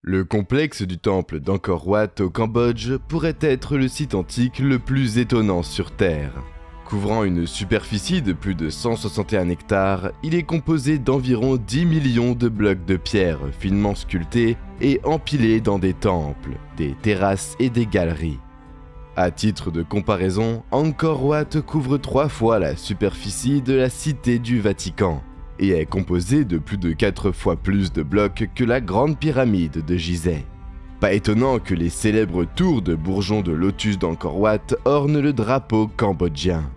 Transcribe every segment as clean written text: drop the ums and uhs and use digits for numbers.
Le complexe du temple d'Angkor Wat au Cambodge pourrait être le site antique le plus étonnant sur Terre. Couvrant une superficie de plus de 161 hectares, il est composé d'environ 10 millions de blocs de pierre finement sculptés et empilés dans des temples, des terrasses et des galeries. À titre de comparaison, Angkor Wat couvre 3 fois la superficie de la cité du Vatican et est composé de plus de 4 fois plus de blocs que la Grande Pyramide de Gizeh. Pas étonnant que les célèbres tours de bourgeons de lotus d'Angkor Wat ornent le drapeau cambodgien.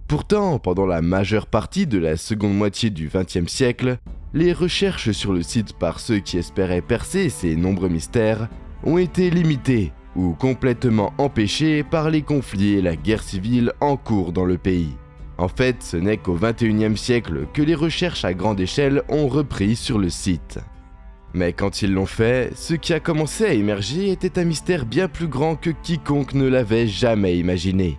Pourtant, pendant la majeure partie de la seconde moitié du XXe siècle, les recherches sur le site par ceux qui espéraient percer ces nombreux mystères ont été limitées ou complètement empêchées par les conflits et la guerre civile en cours dans le pays. En fait, ce n'est qu'au XXIe siècle que les recherches à grande échelle ont repris sur le site. Mais quand ils l'ont fait, ce qui a commencé à émerger était un mystère bien plus grand que quiconque ne l'avait jamais imaginé.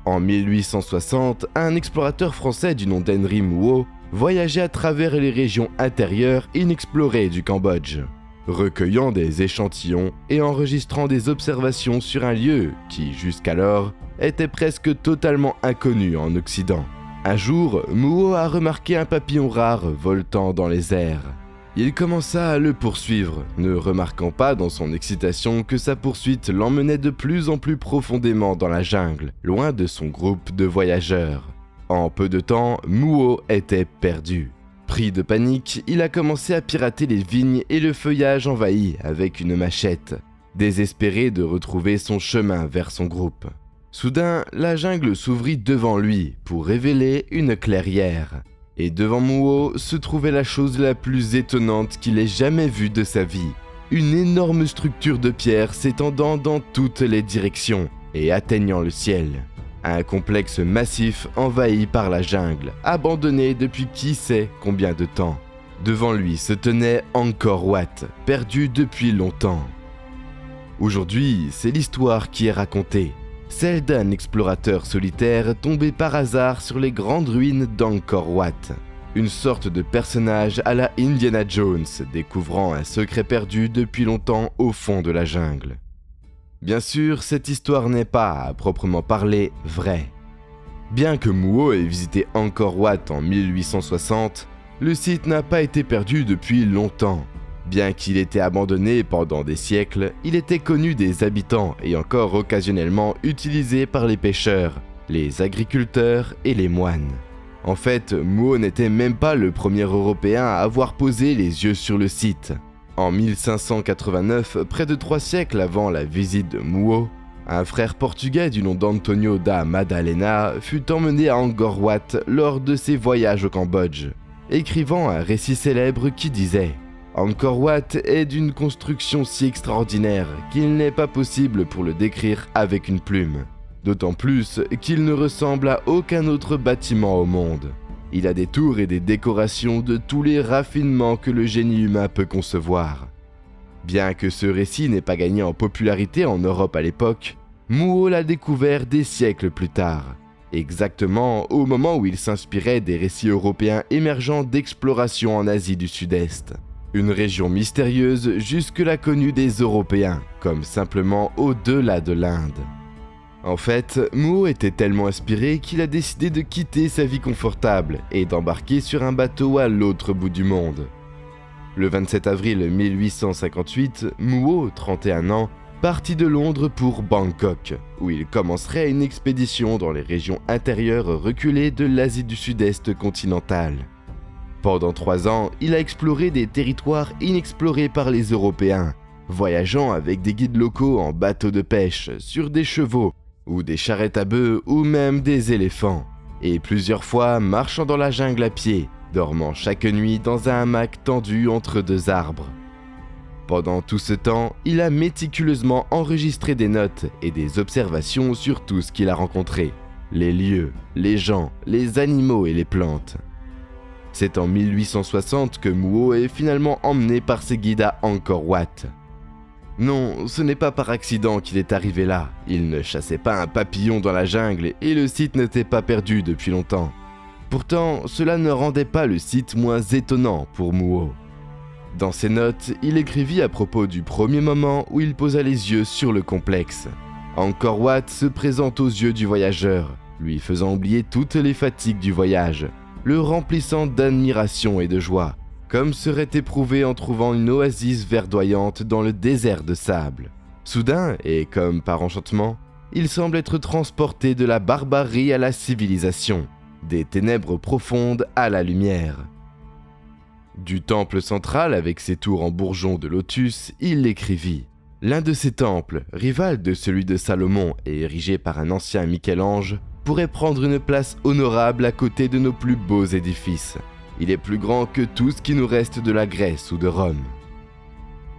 En 1860, un explorateur français du nom d'Henry Mouo voyageait à travers les régions intérieures inexplorées du Cambodge, recueillant des échantillons et enregistrant des observations sur un lieu qui, jusqu'alors, était presque totalement inconnu en Occident. Un jour, Mouo a remarqué un papillon rare voltant dans les airs. Il commença à le poursuivre, ne remarquant pas dans son excitation que sa poursuite l'emmenait de plus en plus profondément dans la jungle, loin de son groupe de voyageurs. En peu de temps, Mouo était perdu. Pris de panique, il a commencé à pirater les vignes et le feuillage envahi avec une machette, désespéré de retrouver son chemin vers son groupe. Soudain, la jungle s'ouvrit devant lui pour révéler une clairière. Et devant Mouo se trouvait la chose la plus étonnante qu'il ait jamais vue de sa vie. Une énorme structure de pierre s'étendant dans toutes les directions et atteignant le ciel. Un complexe massif envahi par la jungle, abandonné depuis qui sait combien de temps. Devant lui se tenait Angkor Wat, perdu depuis longtemps. Aujourd'hui, c'est l'histoire qui est racontée. Celle d'un explorateur solitaire tombé par hasard sur les grandes ruines d'Angkor Wat. Une sorte de personnage à la Indiana Jones, découvrant un secret perdu depuis longtemps au fond de la jungle. Bien sûr, cette histoire n'est pas, à proprement parler, vraie. Bien que Mouo ait visité Angkor Wat en 1860, le site n'a pas été perdu depuis longtemps. Bien qu'il ait été abandonné pendant des siècles, il était connu des habitants et encore occasionnellement utilisé par les pêcheurs, les agriculteurs et les moines. En fait, Mouo n'était même pas le premier Européen à avoir posé les yeux sur le site. En 1589, près de 3 siècles avant la visite de Mouo, un frère portugais du nom d'Antonio da Madalena fut emmené à Angkor Wat lors de ses voyages au Cambodge, écrivant un récit célèbre qui disait « Angkor Wat est d'une construction si extraordinaire qu'il n'est pas possible pour le décrire avec une plume, d'autant plus qu'il ne ressemble à aucun autre bâtiment au monde. Il a des tours et des décorations de tous les raffinements que le génie humain peut concevoir. » Bien que ce récit n'ait pas gagné en popularité en Europe à l'époque, Mouo l'a découvert des siècles plus tard, exactement au moment où il s'inspirait des récits européens émergents d'exploration en Asie du Sud-Est. Une région mystérieuse jusque-là connue des Européens, comme simplement au-delà de l'Inde. En fait, Mouo était tellement inspiré qu'il a décidé de quitter sa vie confortable et d'embarquer sur un bateau à l'autre bout du monde. Le 27 avril 1858, Mouo, 31 ans, partit de Londres pour Bangkok, où il commencerait une expédition dans les régions intérieures reculées de l'Asie du Sud-Est continentale. Pendant 3 ans, il a exploré des territoires inexplorés par les Européens, voyageant avec des guides locaux en bateau de pêche, sur des chevaux, ou des charrettes à bœufs, ou même des éléphants, et plusieurs fois marchant dans la jungle à pied, dormant chaque nuit dans un hamac tendu entre 2 arbres. Pendant tout ce temps, il a méticuleusement enregistré des notes et des observations sur tout ce qu'il a rencontré, les lieux, les gens, les animaux et les plantes. C'est en 1860 que Mouo est finalement emmené par ses guides à Angkor Wat. Non, ce n'est pas par accident qu'il est arrivé là. Il ne chassait pas un papillon dans la jungle et le site n'était pas perdu depuis longtemps. Pourtant, cela ne rendait pas le site moins étonnant pour Mouo. Dans ses notes, il écrivit à propos du premier moment où il posa les yeux sur le complexe. Angkor Wat se présente aux yeux du voyageur, lui faisant oublier toutes les fatigues du voyage, le remplissant d'admiration et de joie, comme serait éprouvé en trouvant une oasis verdoyante dans le désert de sable. Soudain, et comme par enchantement, il semble être transporté de la barbarie à la civilisation, des ténèbres profondes à la lumière. Du temple central avec ses tours en bourgeon de lotus, il écrivit « L'un de ces temples, rival de celui de Salomon et érigé par un ancien Michel-Ange, pourrait prendre une place honorable à côté de nos plus beaux édifices. Il est plus grand que tout ce qui nous reste de la Grèce ou de Rome. »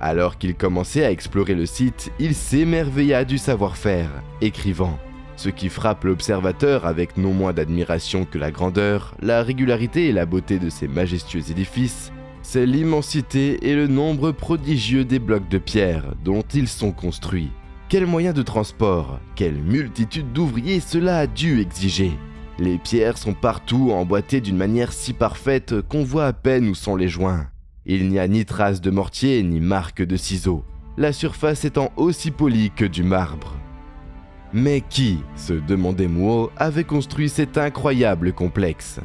Alors qu'il commençait à explorer le site, il s'émerveilla du savoir-faire, écrivant « Ce qui frappe l'observateur avec non moins d'admiration que la grandeur, la régularité et la beauté de ces majestueux édifices, c'est l'immensité et le nombre prodigieux des blocs de pierre dont ils sont construits. Quels moyens de transport, quelle multitude d'ouvriers cela a dû exiger. Les pierres sont partout emboîtées d'une manière si parfaite qu'on voit à peine où sont les joints. Il n'y a ni trace de mortier ni marque de ciseaux, la surface étant aussi polie que du marbre. Mais qui, se demandait Mouo, avait construit cet incroyable complexe?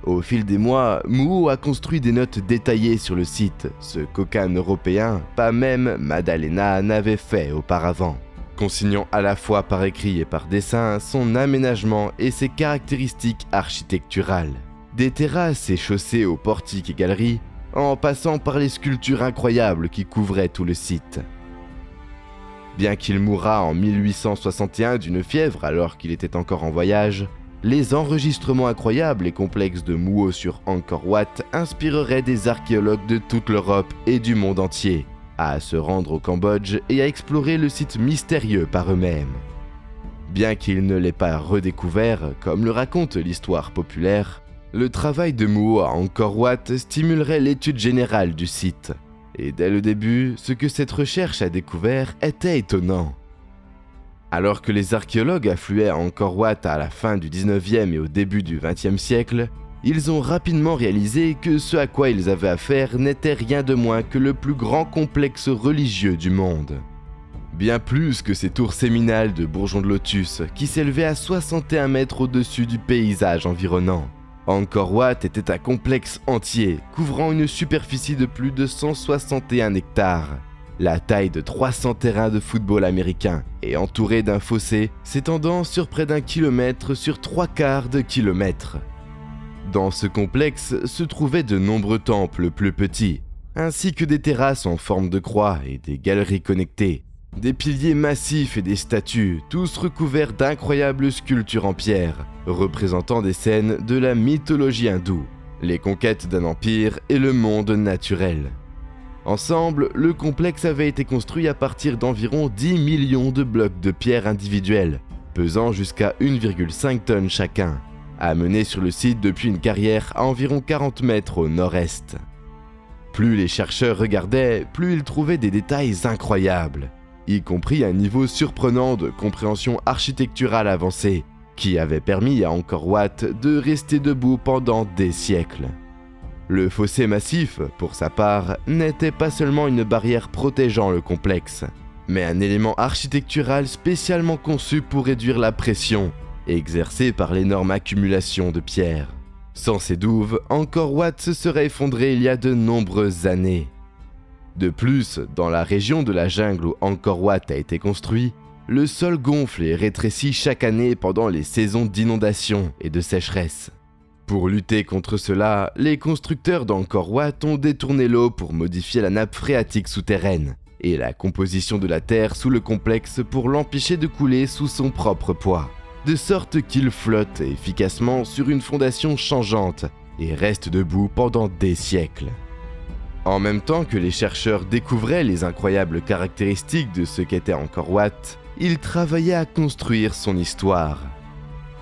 Au fil des mois, Mouo a construit des notes détaillées sur le site, ce qu'aucun Européen, pas même Maddalena, n'avait fait auparavant, consignant à la fois par écrit et par dessin son aménagement et ses caractéristiques architecturales. Des terrasses et chaussées aux portiques et galeries, en passant par les sculptures incroyables qui couvraient tout le site. Bien qu'il mourra en 1861 d'une fièvre alors qu'il était encore en voyage, les enregistrements incroyables et complexes de Mouo sur Angkor Wat inspireraient des archéologues de toute l'Europe et du monde entier à se rendre au Cambodge et à explorer le site mystérieux par eux-mêmes. Bien qu'il ne l'ait pas redécouvert, comme le raconte l'histoire populaire, le travail de Mouo à Angkor Wat stimulerait l'étude générale du site. Et dès le début, ce que cette recherche a découvert était étonnant. Alors que les archéologues affluaient à Angkor Wat à la fin du 19e et au début du 20e siècle, ils ont rapidement réalisé que ce à quoi ils avaient affaire n'était rien de moins que le plus grand complexe religieux du monde. Bien plus que ces tours séminales de bourgeons de lotus qui s'élevaient à 61 mètres au-dessus du paysage environnant. Angkor Wat était un complexe entier, couvrant une superficie de plus de 161 hectares, la taille de 300 terrains de football américains, et entouré d'un fossé s'étendant sur près d'1 kilomètre sur 3/4 de kilomètre. Dans ce complexe se trouvaient de nombreux temples plus petits, ainsi que des terrasses en forme de croix et des galeries connectées, des piliers massifs et des statues, tous recouverts d'incroyables sculptures en pierre, représentant des scènes de la mythologie hindoue, les conquêtes d'un empire et le monde naturel. Ensemble, le complexe avait été construit à partir d'environ 10 millions de blocs de pierre individuels, pesant jusqu'à 1,5 tonnes chacun, amenés sur le site depuis une carrière à environ 40 mètres au nord-est. Plus les chercheurs regardaient, plus ils trouvaient des détails incroyables, y compris un niveau surprenant de compréhension architecturale avancée, qui avait permis à Angkor Wat de rester debout pendant des siècles. Le fossé massif, pour sa part, n'était pas seulement une barrière protégeant le complexe, mais un élément architectural spécialement conçu pour réduire la pression exercée par l'énorme accumulation de pierres. Sans ces douves, Angkor Wat se serait effondré il y a de nombreuses années. De plus, dans la région de la jungle où Angkor Wat a été construit, le sol gonfle et rétrécit chaque année pendant les saisons d'inondation et de sécheresse. Pour lutter contre cela, les constructeurs d'Angkor Wat ont détourné l'eau pour modifier la nappe phréatique souterraine et la composition de la terre sous le complexe pour l'empêcher de couler sous son propre poids, de sorte qu'il flotte efficacement sur une fondation changeante et reste debout pendant des siècles. En même temps que les chercheurs découvraient les incroyables caractéristiques de ce qu'était Angkor Wat, ils travaillaient à construire son histoire.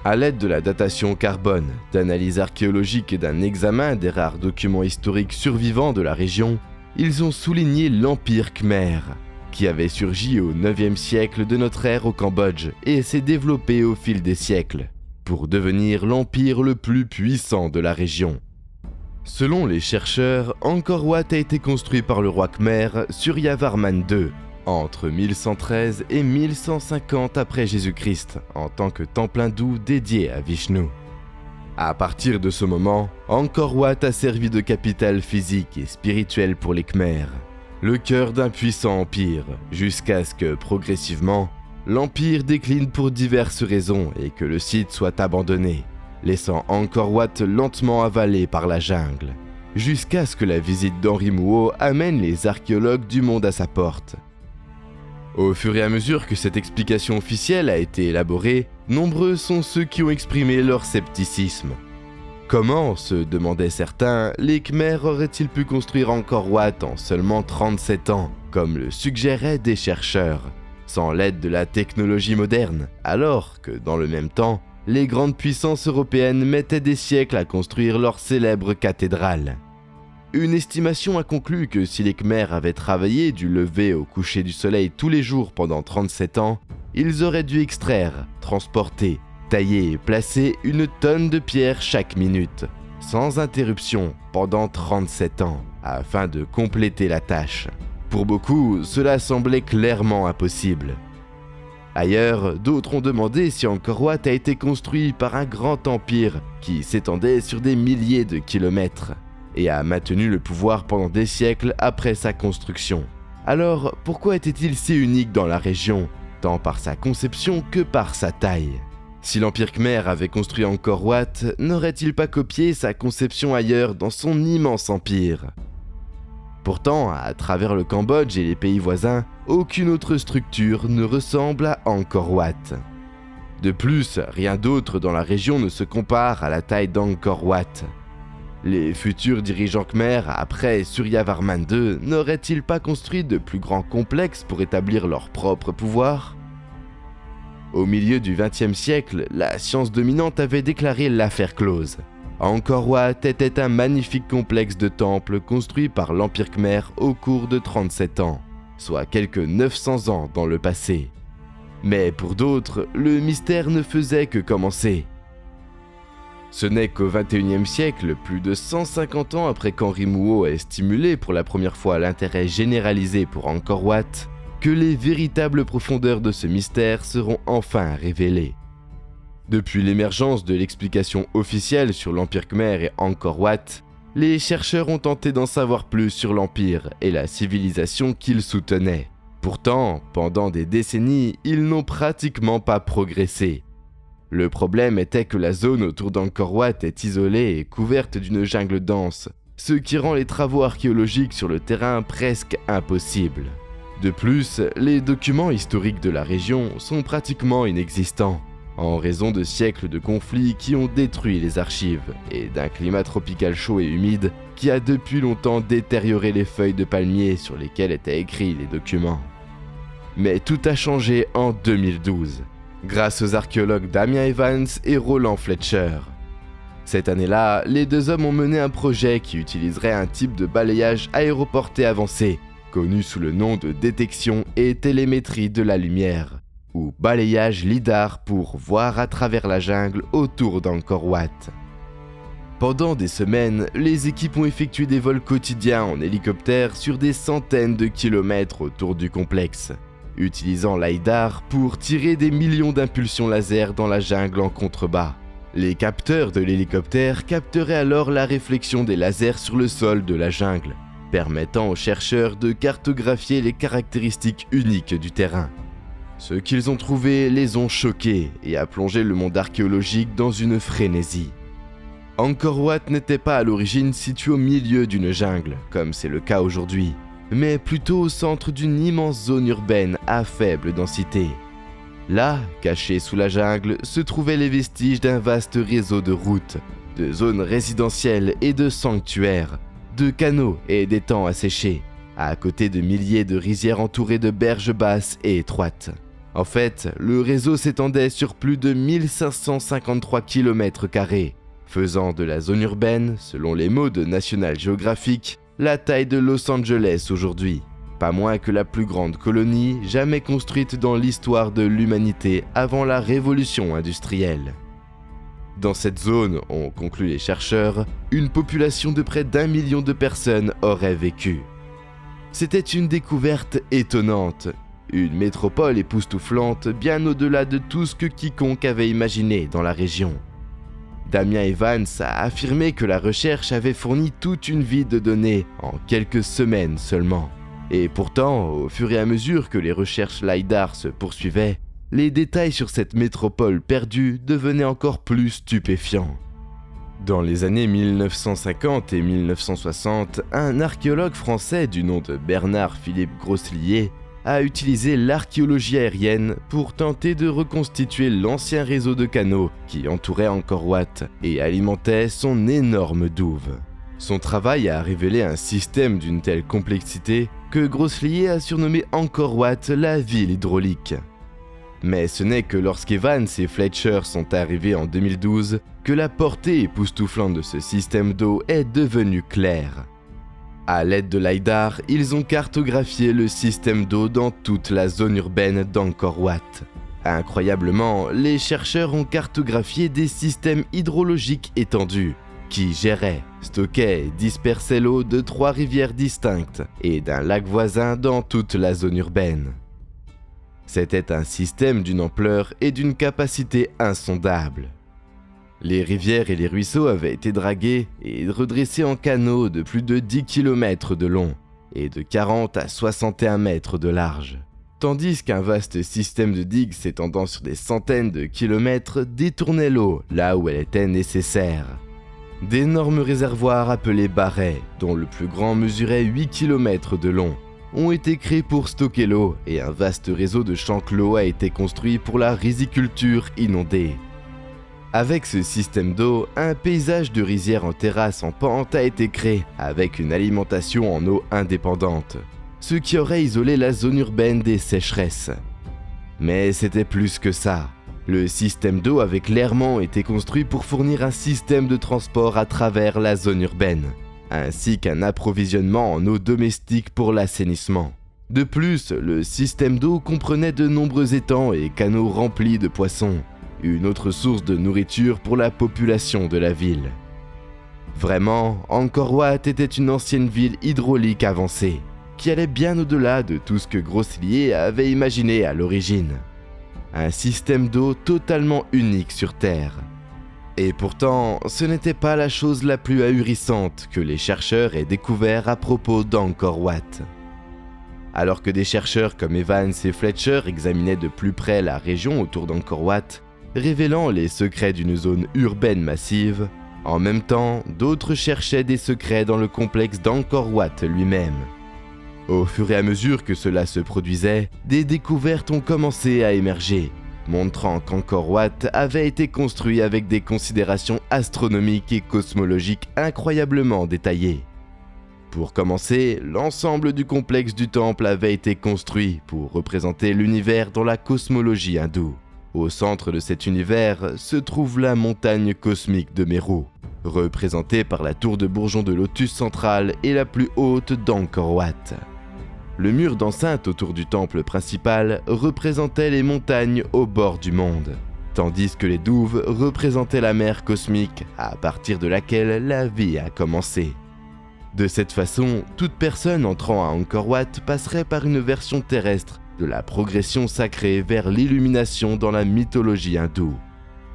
À l'aide de la datation carbone, d'analyses archéologiques et d'un examen des rares documents historiques survivants de la région, ils ont souligné l'Empire Khmer, qui avait surgi au 9e siècle de notre ère au Cambodge et s'est développé au fil des siècles, pour devenir l'empire le plus puissant de la région. Selon les chercheurs, Angkor Wat a été construit par le roi Khmer Suryavarman II entre 1113 et 1150 après Jésus-Christ en tant que temple hindou dédié à Vishnu. À partir de ce moment, Angkor Wat a servi de capitale physique et spirituelle pour les Khmers, le cœur d'un puissant empire, jusqu'à ce que, progressivement, l'empire décline pour diverses raisons et que le site soit abandonné, laissant Angkor Wat lentement avalé par la jungle, jusqu'à ce que la visite d'Henri Mouot amène les archéologues du monde à sa porte. Au fur et à mesure que cette explication officielle a été élaborée, nombreux sont ceux qui ont exprimé leur scepticisme. Comment, se demandaient certains, les Khmers auraient-ils pu construire Angkor Wat en seulement 37 ans, comme le suggéraient des chercheurs, sans l'aide de la technologie moderne, alors que, dans le même temps, les grandes puissances européennes mettaient des siècles à construire leur célèbre cathédrale. Une estimation a conclu que si les Khmers avaient travaillé du lever au coucher du soleil tous les jours pendant 37 ans, ils auraient dû extraire, transporter, tailler et placer 1 tonne de pierre chaque minute, sans interruption, pendant 37 ans, afin de compléter la tâche. Pour beaucoup, cela semblait clairement impossible. Ailleurs, d'autres ont demandé si Angkor Wat a été construit par un grand empire qui s'étendait sur des milliers de kilomètres et a maintenu le pouvoir pendant des siècles après sa construction. Alors, pourquoi était-il si unique dans la région, tant par sa conception que par sa taille ? Si l'Empire Khmer avait construit Angkor Wat, n'aurait-il pas copié sa conception ailleurs dans son immense empire ? Pourtant, à travers le Cambodge et les pays voisins, aucune autre structure ne ressemble à Angkor Wat. De plus, rien d'autre dans la région ne se compare à la taille d'Angkor Wat. Les futurs dirigeants Khmer, après Suryavarman II, n'auraient-ils pas construit de plus grands complexes pour établir leur propre pouvoir ? Au milieu du XXe siècle, la science dominante avait déclaré l'affaire close. Angkor Wat était un magnifique complexe de temples construit par l'Empire Khmer au cours de 37 ans, soit quelques 900 ans dans le passé. Mais pour d'autres, le mystère ne faisait que commencer. Ce n'est qu'au XXIe siècle, plus de 150 ans après qu'Henri Mouot ait stimulé pour la première fois l'intérêt généralisé pour Angkor Wat, que les véritables profondeurs de ce mystère seront enfin révélées. Depuis l'émergence de l'explication officielle sur l'Empire Khmer et Angkor Wat, les chercheurs ont tenté d'en savoir plus sur l'Empire et la civilisation qu'ils soutenaient. Pourtant, pendant des décennies, ils n'ont pratiquement pas progressé. Le problème était que la zone autour d'Angkor Wat est isolée et couverte d'une jungle dense, ce qui rend les travaux archéologiques sur le terrain presque impossibles. De plus, les documents historiques de la région sont pratiquement inexistants, en raison de siècles de conflits qui ont détruit les archives et d'un climat tropical chaud et humide qui a depuis longtemps détérioré les feuilles de palmier sur lesquelles étaient écrits les documents. Mais tout a changé en 2012. Grâce aux archéologues Damien Evans et Roland Fletcher. Cette année-là, les deux hommes ont mené un projet qui utiliserait un type de balayage aéroporté avancé, connu sous le nom de détection et télémétrie de la lumière, ou balayage LIDAR pour voir à travers la jungle autour d'Angkor Wat. Pendant des semaines, les équipes ont effectué des vols quotidiens en hélicoptère sur des centaines de kilomètres autour du complexe, utilisant l'LiDAR pour tirer des millions d'impulsions laser dans la jungle en contrebas. Les capteurs de l'hélicoptère capteraient alors la réflexion des lasers sur le sol de la jungle, permettant aux chercheurs de cartographier les caractéristiques uniques du terrain. Ce qu'ils ont trouvé les ont choqués et a plongé le monde archéologique dans une frénésie. Angkor Wat n'était pas à l'origine situé au milieu d'une jungle, comme c'est le cas aujourd'hui, mais plutôt au centre d'une immense zone urbaine à faible densité. Là, cachés sous la jungle, se trouvaient les vestiges d'un vaste réseau de routes, de zones résidentielles et de sanctuaires, de canaux et d'étangs asséchés, à côté de milliers de rizières entourées de berges basses et étroites. En fait, le réseau s'étendait sur plus de 1553 km², faisant de la zone urbaine, selon les mots de National Geographic, la taille de Los Angeles aujourd'hui, pas moins que la plus grande colonie jamais construite dans l'histoire de l'humanité avant la révolution industrielle. Dans cette zone, ont conclu les chercheurs, une population de près d'1 million de personnes aurait vécu. C'était une découverte étonnante, une métropole époustouflante bien au-delà de tout ce que quiconque avait imaginé dans la région. Damien Evans a affirmé que la recherche avait fourni toute une vie de données en quelques semaines seulement. Et pourtant, au fur et à mesure que les recherches LiDAR se poursuivaient, les détails sur cette métropole perdue devenaient encore plus stupéfiants. Dans les années 1950 et 1960, un archéologue français du nom de Bernard-Philippe Grosselier a utilisé l'archéologie aérienne pour tenter de reconstituer l'ancien réseau de canaux qui entourait Angkor Wat et alimentait son énorme douve. Son travail a révélé un système d'une telle complexité que Grosselier a surnommé Angkor Wat la ville hydraulique. Mais ce n'est que lorsqu'Evans et Fletcher sont arrivés en 2012 que la portée époustouflante de ce système d'eau est devenue claire. À l'aide de LiDAR, ils ont cartographié le système d'eau dans toute la zone urbaine d'Angkor Wat. Incroyablement, les chercheurs ont cartographié des systèmes hydrologiques étendus qui géraient, stockaient et dispersaient l'eau de 3 rivières distinctes et d'un lac voisin dans toute la zone urbaine. C'était un système d'une ampleur et d'une capacité insondables. Les rivières et les ruisseaux avaient été dragués et redressés en canaux de plus de 10 km de long et de 40 à 61 mètres de large, tandis qu'un vaste système de digues s'étendant sur des centaines de kilomètres détournait l'eau là où elle était nécessaire. D'énormes réservoirs appelés barrets, dont le plus grand mesurait 8 km de long, ont été créés pour stocker l'eau et un vaste réseau de champs clos a été construit pour la riziculture inondée. Avec ce système d'eau, un paysage de rizières en terrasse en pente a été créé avec une alimentation en eau indépendante, ce qui aurait isolé la zone urbaine des sécheresses. Mais c'était plus que ça. Le système d'eau avait clairement été construit pour fournir un système de transport à travers la zone urbaine, ainsi qu'un approvisionnement en eau domestique pour l'assainissement. De plus, le système d'eau comprenait de nombreux étangs et canaux remplis de poissons, une autre source de nourriture pour la population de la ville. Vraiment, Angkor Wat était une ancienne ville hydraulique avancée, qui allait bien au-delà de tout ce que Grosselier avait imaginé à l'origine. Un système d'eau totalement unique sur Terre. Et pourtant, ce n'était pas la chose la plus ahurissante que les chercheurs aient découvert à propos d'Angkor Wat. Alors que des chercheurs comme Evans et Fletcher examinaient de plus près la région autour d'Angkor Wat, révélant les secrets d'une zone urbaine massive, en même temps, d'autres cherchaient des secrets dans le complexe d'Angkor Wat lui-même. Au fur et à mesure que cela se produisait, des découvertes ont commencé à émerger, montrant qu'Angkor Wat avait été construit avec des considérations astronomiques et cosmologiques incroyablement détaillées. Pour commencer, l'ensemble du complexe du temple avait été construit pour représenter l'univers dans la cosmologie hindoue. Au centre de cet univers se trouve la montagne cosmique de Meru, représentée par la tour de bourgeon de lotus centrale et la plus haute d'Angkor Wat. Le mur d'enceinte autour du temple principal représentait les montagnes au bord du monde, tandis que les douves représentaient la mer cosmique à partir de laquelle la vie a commencé. De cette façon, toute personne entrant à Angkor Wat passerait par une version terrestre de la progression sacrée vers l'illumination dans la mythologie hindoue.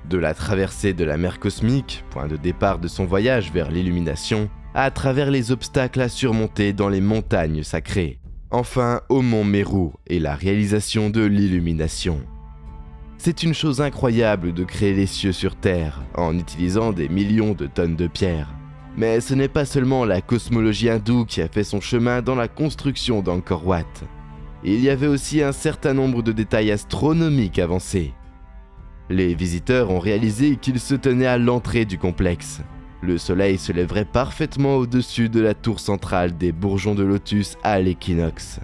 De la traversée de la mer cosmique, point de départ de son voyage vers l'illumination, à travers les obstacles à surmonter dans les montagnes sacrées, enfin au mont Meru et la réalisation de l'illumination. C'est une chose incroyable de créer les cieux sur Terre en utilisant des millions de tonnes de pierre. Mais ce n'est pas seulement la cosmologie hindoue qui a fait son chemin dans la construction d'Angkor Wat. Il y avait aussi un certain nombre de détails astronomiques avancés. Les visiteurs ont réalisé qu'ils se tenaient à l'entrée du complexe. Le soleil se lèverait parfaitement au-dessus de la tour centrale des bourgeons de lotus à l'équinoxe.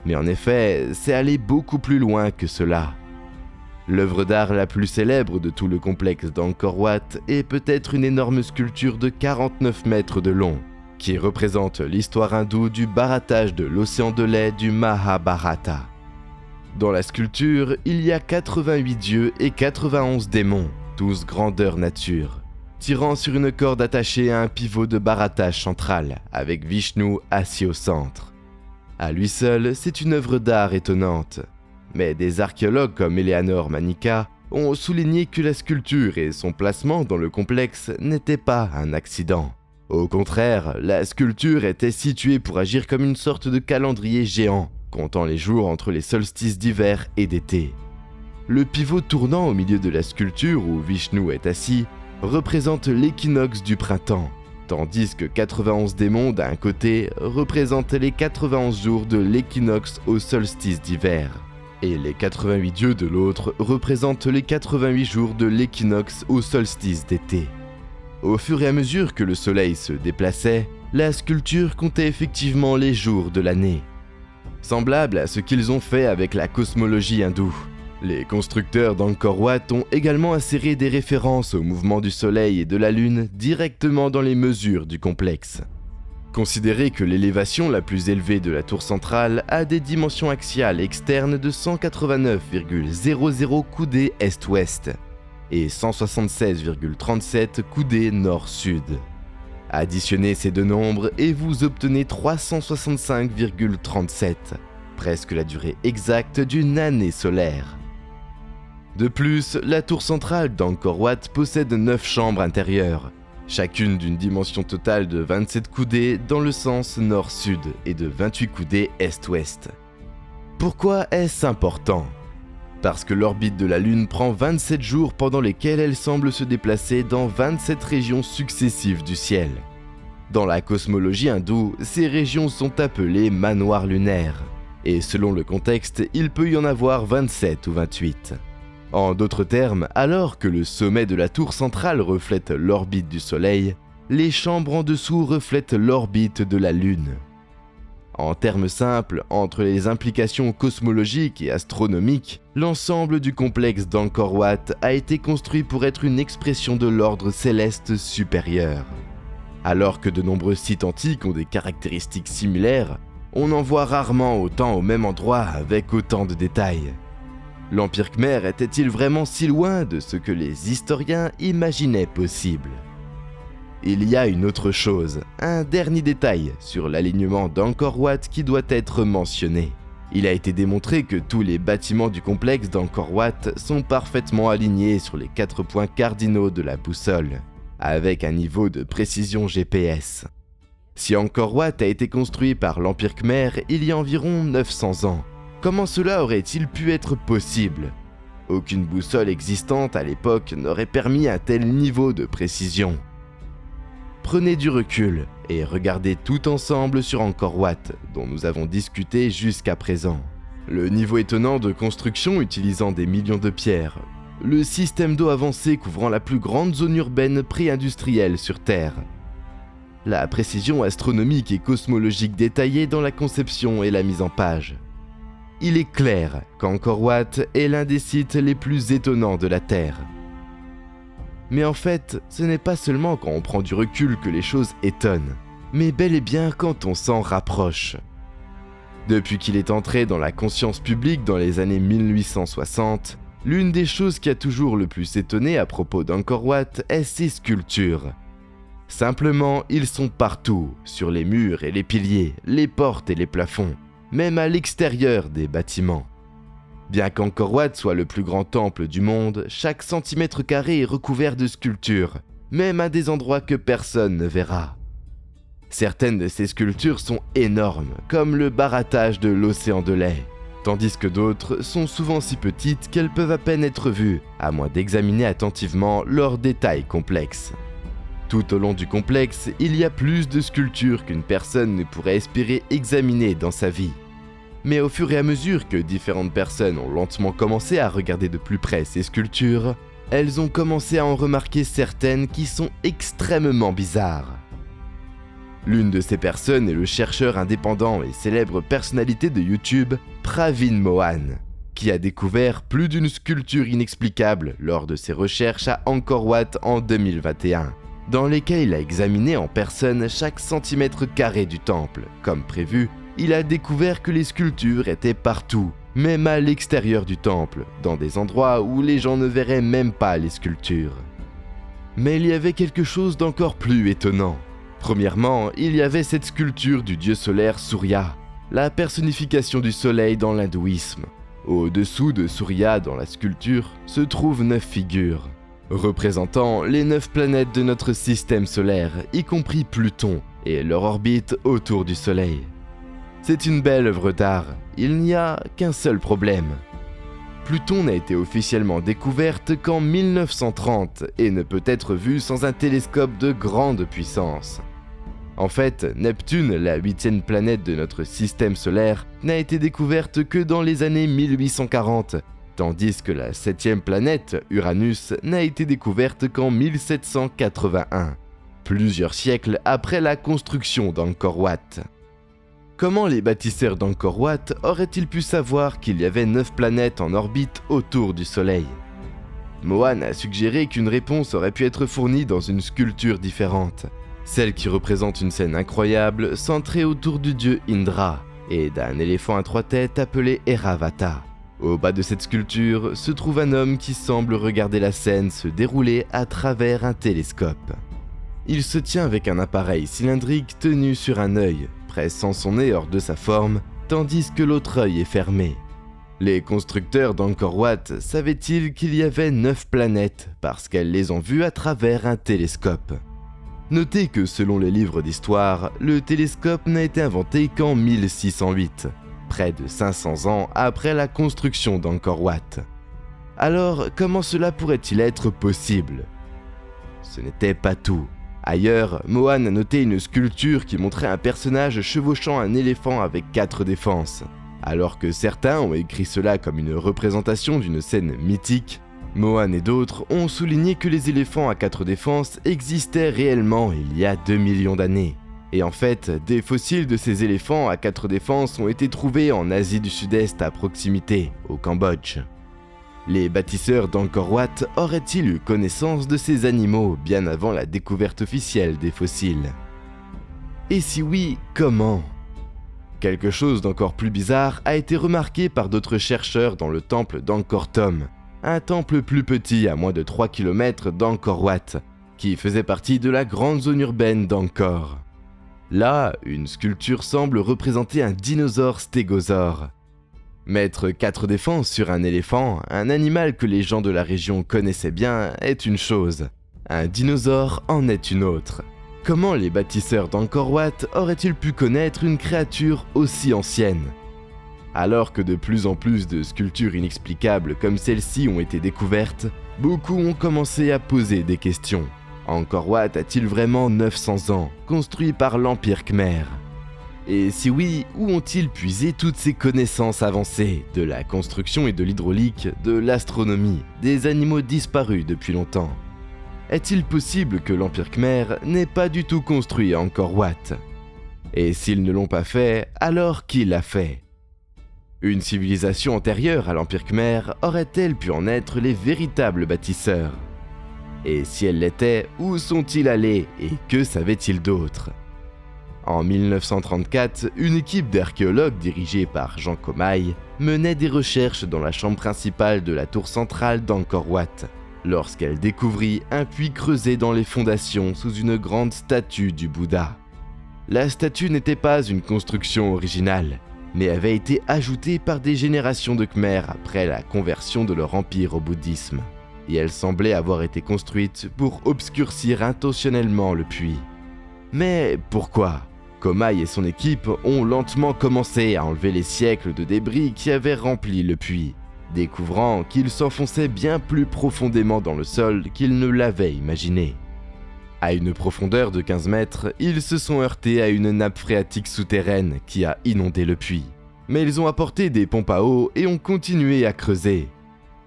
Mais en effet, c'est aller beaucoup plus loin que cela. L'œuvre d'art la plus célèbre de tout le complexe d'Angkor Wat est peut-être une énorme sculpture de 49 mètres de long, qui représente l'histoire hindoue du barattage de l'océan de lait du Mahabharata. Dans la sculpture, il y a 88 dieux et 91 démons, 12 grandeur nature, tirant sur une corde attachée à un pivot de barattage central, avec Vishnu assis au centre. À lui seul, c'est une œuvre d'art étonnante. Mais des archéologues comme Eleanor Manica ont souligné que la sculpture et son placement dans le complexe n'étaient pas un accident. Au contraire, la sculpture était située pour agir comme une sorte de calendrier géant, comptant les jours entre les solstices d'hiver et d'été. Le pivot tournant au milieu de la sculpture où Vishnu est assis représente l'équinoxe du printemps, tandis que 91 démons d'un côté représentent les 91 jours de l'équinoxe au solstice d'hiver, et les 88 dieux de l'autre représentent les 88 jours de l'équinoxe au solstice d'été. Au fur et à mesure que le soleil se déplaçait, la sculpture comptait effectivement les jours de l'année. Semblable à ce qu'ils ont fait avec la cosmologie hindoue, les constructeurs d'Angkor Wat ont également inséré des références au mouvement du soleil et de la lune directement dans les mesures du complexe. Considérez que l'élévation la plus élevée de la tour centrale a des dimensions axiales externes de 189,00 coudées est-ouest et 176,37 coudées nord-sud. Additionnez ces deux nombres et vous obtenez 365,37, presque la durée exacte d'une année solaire. De plus, la tour centrale d'Angkor Wat possède 9 chambres intérieures, chacune d'une dimension totale de 27 coudées dans le sens nord-sud et de 28 coudées est-ouest. Pourquoi est-ce important ? Parce que l'orbite de la Lune prend 27 jours pendant lesquels elle semble se déplacer dans 27 régions successives du ciel. Dans la cosmologie hindoue, ces régions sont appelées manoirs lunaires, et selon le contexte, il peut y en avoir 27 ou 28. En d'autres termes, alors que le sommet de la tour centrale reflète l'orbite du Soleil, les chambres en dessous reflètent l'orbite de la Lune. En termes simples, entre les implications cosmologiques et astronomiques, l'ensemble du complexe d'Angkor Wat a été construit pour être une expression de l'ordre céleste supérieur. Alors que de nombreux sites antiques ont des caractéristiques similaires, on en voit rarement autant au même endroit avec autant de détails. L'Empire Khmer était-il vraiment si loin de ce que les historiens imaginaient possible ? Il y a une autre chose, un dernier détail sur l'alignement d'Angkor Wat qui doit être mentionné. Il a été démontré que tous les bâtiments du complexe d'Angkor Wat sont parfaitement alignés sur les 4 points cardinaux de la boussole, avec un niveau de précision GPS. Si Angkor Wat a été construit par l'Empire Khmer il y a environ 900 ans, comment cela aurait-il pu être possible ? Aucune boussole existante à l'époque n'aurait permis un tel niveau de précision. Prenez du recul et regardez tout ensemble sur Angkor Wat, dont nous avons discuté jusqu'à présent. Le niveau étonnant de construction utilisant des millions de pierres, le système d'eau avancé couvrant la plus grande zone urbaine pré-industrielle sur Terre, la précision astronomique et cosmologique détaillée dans la conception et la mise en page. Il est clair qu'Angkor Wat est l'un des sites les plus étonnants de la Terre. Mais en fait, ce n'est pas seulement quand on prend du recul que les choses étonnent, mais bel et bien quand on s'en rapproche. Depuis qu'il est entré dans la conscience publique dans les années 1860, l'une des choses qui a toujours le plus étonné à propos d'Angkor Wat est ses sculptures. Simplement, ils sont partout, sur les murs et les piliers, les portes et les plafonds, même à l'extérieur des bâtiments. Bien qu'Angkor Wat soit le plus grand temple du monde, chaque centimètre carré est recouvert de sculptures, même à des endroits que personne ne verra. Certaines de ces sculptures sont énormes, comme le barattage de l'océan de lait, tandis que d'autres sont souvent si petites qu'elles peuvent à peine être vues, à moins d'examiner attentivement leurs détails complexes. Tout au long du complexe, il y a plus de sculptures qu'une personne ne pourrait espérer examiner dans sa vie. Mais au fur et à mesure que différentes personnes ont lentement commencé à regarder de plus près ces sculptures, elles ont commencé à en remarquer certaines qui sont extrêmement bizarres. L'une de ces personnes est le chercheur indépendant et célèbre personnalité de YouTube, Pravin Mohan, qui a découvert plus d'une sculpture inexplicable lors de ses recherches à Angkor Wat en 2021, dans lesquelles il a examiné en personne chaque centimètre carré du temple. Comme prévu, il a découvert que les sculptures étaient partout, même à l'extérieur du temple, dans des endroits où les gens ne verraient même pas les sculptures. Mais il y avait quelque chose d'encore plus étonnant. Premièrement, il y avait cette sculpture du dieu solaire Surya, la personnification du soleil dans l'hindouisme. Au-dessous de Surya dans la sculpture se trouvent 9 figures, représentant les 9 planètes de notre système solaire, y compris Pluton, et leur orbite autour du soleil. C'est une belle œuvre d'art, il n'y a qu'un seul problème. Pluton n'a été officiellement découverte qu'en 1930 et ne peut être vue sans un télescope de grande puissance. En fait, Neptune, la 8e planète de notre système solaire, n'a été découverte que dans les années 1840, tandis que la 7e planète, Uranus, n'a été découverte qu'en 1781, plusieurs siècles après la construction d'Angkor Wat. Comment les bâtisseurs d'Angkor Wat auraient-ils pu savoir qu'il y avait 9 planètes en orbite autour du Soleil? Mohan a suggéré qu'une réponse aurait pu être fournie dans une sculpture différente, celle qui représente une scène incroyable centrée autour du dieu Indra et d'un éléphant à 3 têtes appelé Airavata. Au bas de cette sculpture se trouve un homme qui semble regarder la scène se dérouler à travers un télescope. Il se tient avec un appareil cylindrique tenu sur un œil, pressant son nez hors de sa forme, tandis que l'autre œil est fermé. Les constructeurs d'Angkor Wat savaient-ils qu'il y avait 9 planètes parce qu'elles les ont vues à travers un télescope? Notez que selon les livres d'histoire, le télescope n'a été inventé qu'en 1608, près de 500 ans après la construction d'Angkor Wat. Alors, comment cela pourrait-il être possible? Ce n'était pas tout. Ailleurs, Mohan a noté une sculpture qui montrait un personnage chevauchant un éléphant avec 4 défenses. Alors que certains ont écrit cela comme une représentation d'une scène mythique, Mohan et d'autres ont souligné que les éléphants à 4 défenses existaient réellement il y a 2 millions d'années. Et en fait, des fossiles de ces éléphants à 4 défenses ont été trouvés en Asie du Sud-Est à proximité, au Cambodge. Les bâtisseurs d'Angkor Wat auraient-ils eu connaissance de ces animaux bien avant la découverte officielle des fossiles? Et si oui, comment? Quelque chose d'encore plus bizarre a été remarqué par d'autres chercheurs dans le temple d'Angkor Thom, un temple plus petit à moins de 3 km d'Angkor Wat, qui faisait partie de la grande zone urbaine d'Angkor. Là, une sculpture semble représenter un dinosaure stégosaure. Mettre 4 défenses sur un éléphant, un animal que les gens de la région connaissaient bien, est une chose. Un dinosaure en est une autre. Comment les bâtisseurs d'Angkor Wat auraient-ils pu connaître une créature aussi ancienne? Alors que de plus en plus de sculptures inexplicables comme celle-ci ont été découvertes, beaucoup ont commencé à poser des questions. Angkor Wat a-t-il vraiment 900 ans, construit par l'Empire Khmer? Et si oui, où ont-ils puisé toutes ces connaissances avancées de la construction et de l'hydraulique, de l'astronomie, des animaux disparus depuis longtemps? Est-il possible que l'Empire Khmer n'ait pas du tout construit Angkor Wat? Et s'ils ne l'ont pas fait, alors qui l'a fait? Une civilisation antérieure à l'Empire Khmer aurait-elle pu en être les véritables bâtisseurs? Et si elle l'était, où sont-ils allés et que savaient-ils d'autre? En 1934, une équipe d'archéologues dirigée par Jean Comay menait des recherches dans la chambre principale de la tour centrale d'Angkor Wat, lorsqu'elle découvrit un puits creusé dans les fondations sous une grande statue du Bouddha. La statue n'était pas une construction originale, mais avait été ajoutée par des générations de Khmers après la conversion de leur empire au bouddhisme, et elle semblait avoir été construite pour obscurcir intentionnellement le puits. Mais pourquoi ? Comay et son équipe ont lentement commencé à enlever les siècles de débris qui avaient rempli le puits, découvrant qu'il s'enfonçait bien plus profondément dans le sol qu'ils ne l'avaient imaginé. À une profondeur de 15 mètres, ils se sont heurtés à une nappe phréatique souterraine qui a inondé le puits. Mais ils ont apporté des pompes à eau et ont continué à creuser.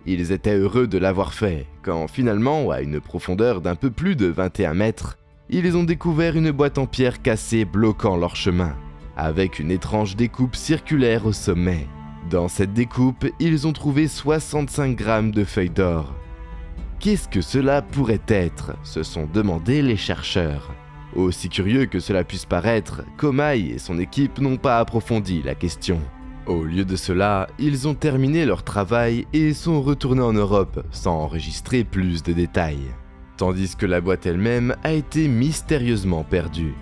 Ils étaient heureux de l'avoir fait, quand finalement, à une profondeur d'un peu plus de 21 mètres, ils ont découvert une boîte en pierre cassée bloquant leur chemin, avec une étrange découpe circulaire au sommet. Dans cette découpe, ils ont trouvé 65 grammes de feuilles d'or. Qu'est-ce que cela pourrait être? Se sont demandé les chercheurs. Aussi curieux que cela puisse paraître, Comay et son équipe n'ont pas approfondi la question. Au lieu de cela, ils ont terminé leur travail et sont retournés en Europe sans enregistrer plus de détails, tandis que la boîte elle-même a été mystérieusement perdue.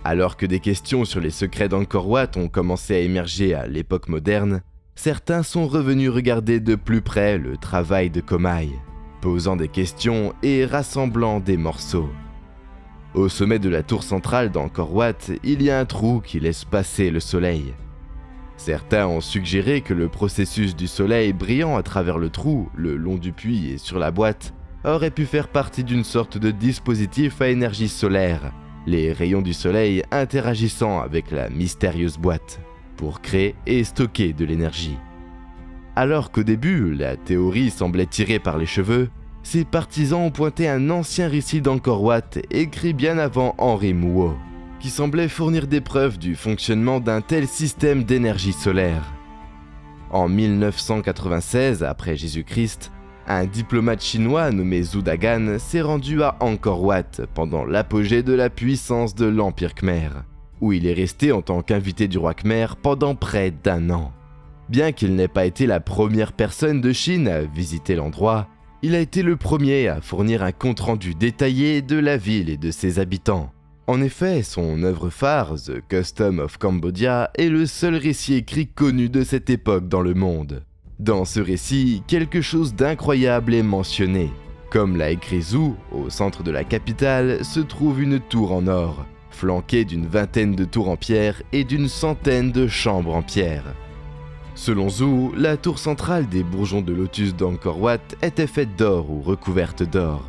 Alors que des questions sur les secrets d'Angkor Wat ont commencé à émerger à l'époque moderne, certains sont revenus regarder de plus près le travail de Komai, posant des questions et rassemblant des morceaux. Au sommet de la tour centrale d'Angkor Wat, il y a un trou qui laisse passer le soleil. Certains ont suggéré que le processus du soleil brillant à travers le trou, le long du puits et sur la boîte, aurait pu faire partie d'une sorte de dispositif à énergie solaire, les rayons du soleil interagissant avec la mystérieuse boîte, pour créer et stocker de l'énergie. Alors qu'au début, la théorie semblait tirée par les cheveux, ses partisans ont pointé un ancien récit d'Angkor Wat écrit bien avant Henry Mouo, qui semblait fournir des preuves du fonctionnement d'un tel système d'énergie solaire. En 1996, après Jésus-Christ, un diplomate chinois nommé Zhu Dagan s'est rendu à Angkor Wat pendant l'apogée de la puissance de l'Empire Khmer, où il est resté en tant qu'invité du roi Khmer pendant près d'1 an. Bien qu'il n'ait pas été la première personne de Chine à visiter l'endroit, il a été le premier à fournir un compte-rendu détaillé de la ville et de ses habitants. En effet, son œuvre phare, The Custom of Cambodia, est le seul récit écrit connu de cette époque dans le monde. Dans ce récit, quelque chose d'incroyable est mentionné. Comme l'a écrit Zhu, au centre de la capitale se trouve une tour en or, flanquée d'une vingtaine de tours en pierre et d'une centaine de chambres en pierre. Selon Zhu, la tour centrale des bourgeons de lotus d'Angkor Wat était faite d'or ou recouverte d'or.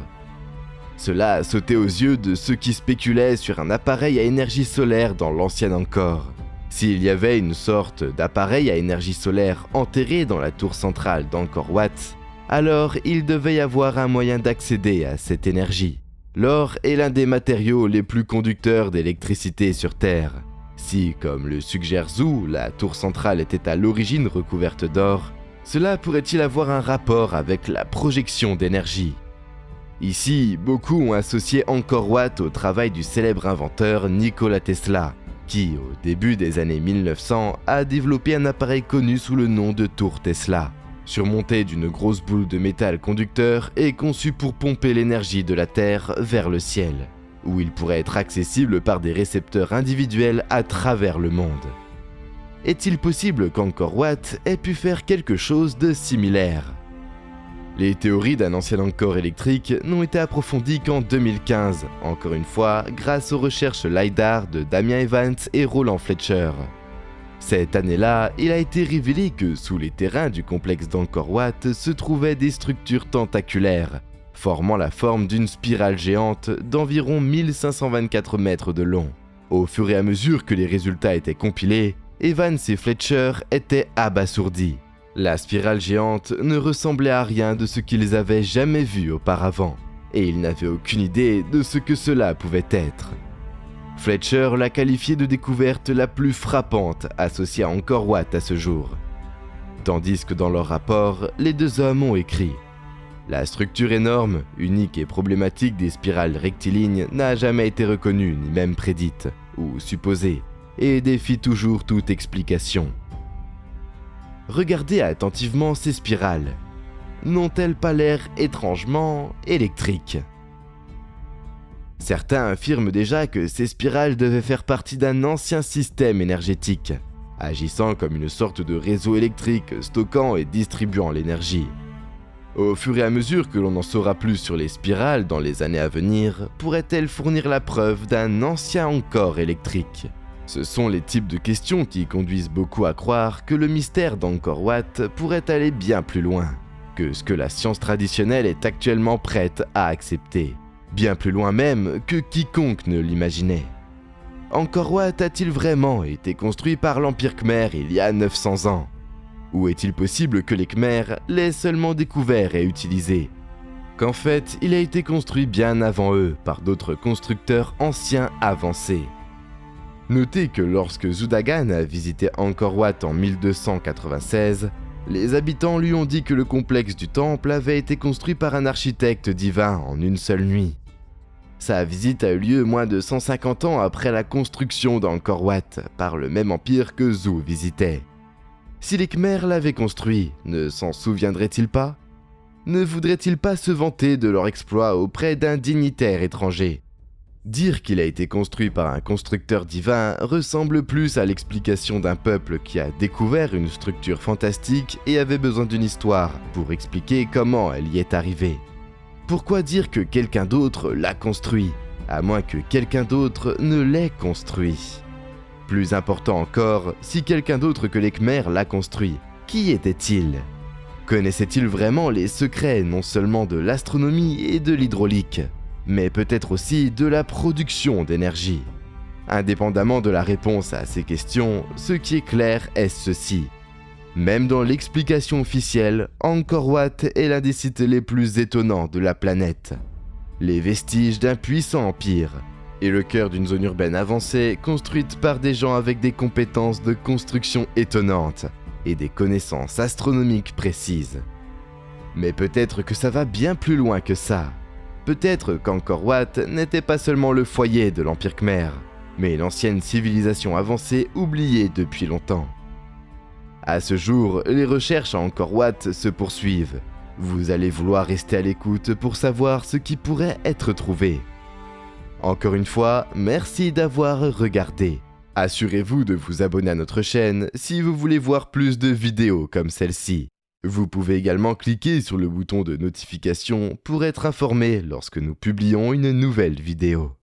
Cela a sauté aux yeux de ceux qui spéculaient sur un appareil à énergie solaire dans l'ancien Angkor. S'il y avait une sorte d'appareil à énergie solaire enterré dans la tour centrale d'Angkor Wat, alors il devait y avoir un moyen d'accéder à cette énergie. L'or est l'un des matériaux les plus conducteurs d'électricité sur Terre. Si, comme le suggère Zhu, la tour centrale était à l'origine recouverte d'or, cela pourrait-il avoir un rapport avec la projection d'énergie ? Ici, beaucoup ont associé Angkor Wat au travail du célèbre inventeur Nikola Tesla, qui, au début des années 1900, a développé un appareil connu sous le nom de tour Tesla, surmonté d'une grosse boule de métal conducteur et conçu pour pomper l'énergie de la Terre vers le ciel, où il pourrait être accessible par des récepteurs individuels à travers le monde. Est-il possible qu'Angkor Wat ait pu faire quelque chose de similaire ? Les théories d'un ancien Angkor électrique n'ont été approfondies qu'en 2015, encore une fois grâce aux recherches LiDAR de Damien Evans et Roland Fletcher. Cette année-là, il a été révélé que sous les terrains du complexe d'Angkor Wat se trouvaient des structures tentaculaires, formant la forme d'une spirale géante d'environ 1524 mètres de long. Au fur et à mesure que les résultats étaient compilés, Evans et Fletcher étaient abasourdis. La spirale géante ne ressemblait à rien de ce qu'ils avaient jamais vu auparavant, et ils n'avaient aucune idée de ce que cela pouvait être. Fletcher l'a qualifiée de découverte la plus frappante associée à Angkor Wat à ce jour. Tandis que dans leur rapport, les deux hommes ont écrit « La structure énorme, unique et problématique des spirales rectilignes n'a jamais été reconnue ni même prédite, ou supposée, et défie toujours toute explication. » Regardez attentivement ces spirales. N'ont-elles pas l'air étrangement électriques ? Certains affirment déjà que ces spirales devaient faire partie d'un ancien système énergétique, agissant comme une sorte de réseau électrique stockant et distribuant l'énergie. Au fur et à mesure que l'on en saura plus sur les spirales dans les années à venir, pourraient-elles fournir la preuve d'un ancien Angkor électrique ? Ce sont les types de questions qui conduisent beaucoup à croire que le mystère d'Angkor Wat pourrait aller bien plus loin que ce que la science traditionnelle est actuellement prête à accepter. Bien plus loin même que quiconque ne l'imaginait. Angkor Wat a-t-il vraiment été construit par l'Empire Khmer il y a 900 ans ? Ou est-il possible que les Khmers l'aient seulement découvert et utilisé ? Qu'en fait, il a été construit bien avant eux par d'autres constructeurs anciens avancés. Notez que lorsque Zhu Dagan a visité Angkor Wat en 1296, les habitants lui ont dit que le complexe du temple avait été construit par un architecte divin en une seule nuit. Sa visite a eu lieu moins de 150 ans après la construction d'Angkor Wat par le même empire que Zhu visitait. Si les Khmers l'avaient construit, ne s'en souviendraient-ils pas? Ne voudraient-ils pas se vanter de leur exploit auprès d'un dignitaire étranger? Dire qu'il a été construit par un constructeur divin ressemble plus à l'explication d'un peuple qui a découvert une structure fantastique et avait besoin d'une histoire pour expliquer comment elle y est arrivée. Pourquoi dire que quelqu'un d'autre l'a construit, à moins que quelqu'un d'autre ne l'ait construit? Plus important encore, si quelqu'un d'autre que les Khmers l'a construit, qui était-il? Connaissait-il vraiment les secrets non seulement de l'astronomie et de l'hydraulique, mais peut-être aussi de la production d'énergie? Indépendamment de la réponse à ces questions, ce qui est clair est ceci. Même dans l'explication officielle, Angkor Wat est l'un des sites les plus étonnants de la planète. Les vestiges d'un puissant empire, et le cœur d'une zone urbaine avancée construite par des gens avec des compétences de construction étonnantes et des connaissances astronomiques précises. Mais peut-être que ça va bien plus loin que ça. Peut-être qu'Angkor Wat n'était pas seulement le foyer de l'Empire Khmer, mais l'ancienne civilisation avancée oubliée depuis longtemps. À ce jour, les recherches à Angkor Wat se poursuivent. Vous allez vouloir rester à l'écoute pour savoir ce qui pourrait être trouvé. Encore une fois, merci d'avoir regardé. Assurez-vous de vous abonner à notre chaîne si vous voulez voir plus de vidéos comme celle-ci. Vous pouvez également cliquer sur le bouton de notification pour être informé lorsque nous publions une nouvelle vidéo.